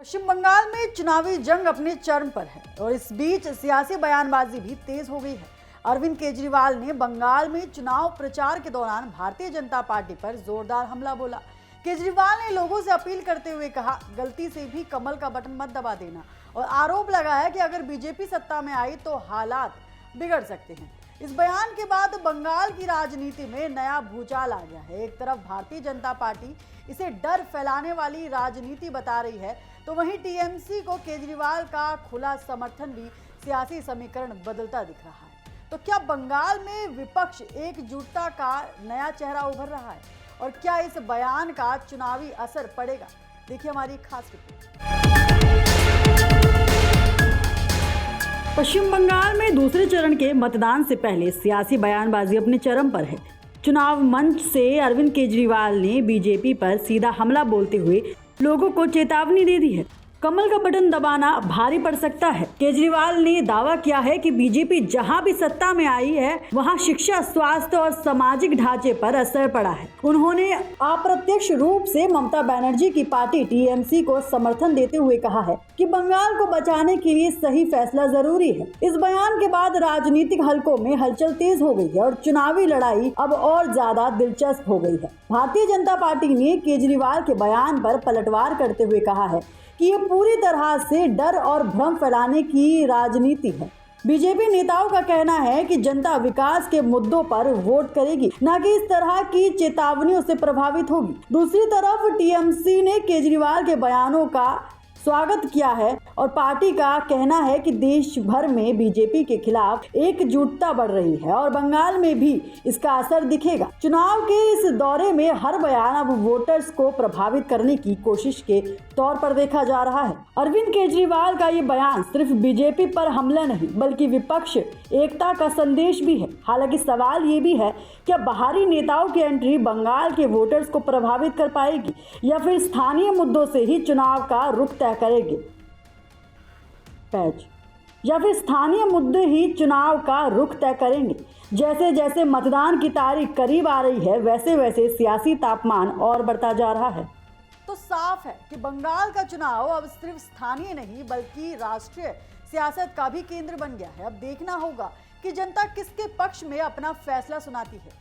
पश्चिम बंगाल में चुनावी जंग अपने चरम पर है और इस बीच सियासी बयानबाजी भी तेज हो गई है। अरविंद केजरीवाल ने बंगाल में चुनाव प्रचार के दौरान भारतीय जनता पार्टी पर जोरदार हमला बोला। केजरीवाल ने लोगों से अपील करते हुए कहा, गलती से भी कमल का बटन मत दबा देना और आरोप लगाया कि अगर बीजेपी सत्ता में आई तो हालात बिगड़ सकते हैं। इस बयान के बाद बंगाल की राजनीति में नया भूचाल आ गया है। एक तरफ भारतीय जनता पार्टी इसे डर फैलाने वाली राजनीति बता रही है, तो वहीं टीएमसी को केजरीवाल का खुला समर्थन भी सियासी समीकरण बदलता दिख रहा है। तो क्या बंगाल में विपक्ष एकजुटता का नया चेहरा उभर रहा है और क्या इस बयान का चुनावी असर पड़ेगा? देखिए हमारी खास रिपोर्ट। पश्चिम बंगाल में दूसरे चरण के मतदान से पहले सियासी बयानबाजी अपने चरम पर है। चुनाव मंच से अरविंद केजरीवाल ने बीजेपी पर सीधा हमला बोलते हुए लोगों को चेतावनी दे दी है। कमल का बटन दबाना भारी पड़ सकता है। केजरीवाल ने दावा किया है कि बीजेपी जहां भी सत्ता में आई है वहां शिक्षा, स्वास्थ्य और सामाजिक ढांचे पर असर पड़ा है। उन्होंने अप्रत्यक्ष रूप से ममता बनर्जी की पार्टी टीएमसी को समर्थन देते हुए कहा है कि बंगाल को बचाने के लिए सही फैसला जरूरी है। इस बयान के बाद राजनीतिक हलकों में हलचल तेज हो गई है और चुनावी लड़ाई अब और ज्यादा दिलचस्प हो गई है। भारतीय जनता पार्टी ने केजरीवाल के बयान पर पलटवार करते हुए कहा है कि ये पूरी तरह से डर और भ्रम फैलाने की राजनीति है। बीजेपी नेताओं का कहना है कि जनता विकास के मुद्दों पर वोट करेगी, न कि इस तरह की चेतावनियों से प्रभावित होगी। दूसरी तरफ टीएमसी ने केजरीवाल के बयानों का स्वागत किया है और पार्टी का कहना है कि देश भर में बीजेपी के खिलाफ एकजुटता बढ़ रही है और बंगाल में भी इसका असर दिखेगा। चुनाव के इस दौरे में हर बयान अब वोटर्स को प्रभावित करने की कोशिश के तौर पर देखा जा रहा है। अरविंद केजरीवाल का ये बयान सिर्फ बीजेपी पर हमला नहीं बल्कि विपक्ष एकता का संदेश भी है। हालांकि सवाल ये भी है, क्या बाहरी नेताओं की एंट्री बंगाल के वोटर्स को प्रभावित कर पाएगी या फिर स्थानीय मुद्दों से ही चुनाव का रुख तय करेंगे? या फिर स्थानीय मुद्दे ही चुनाव का रुख तय करेंगे? जैसे जैसे मतदान की तारीख करीब आ रही है वैसे वैसे सियासी तापमान और बढ़ता जा रहा है। तो साफ है कि बंगाल का चुनाव अब सिर्फ स्थानीय नहीं बल्कि राष्ट्रीय सियासत का भी केंद्र बन गया है। अब देखना होगा कि जनता किसके पक्ष में अपना फैसला सुनाती है।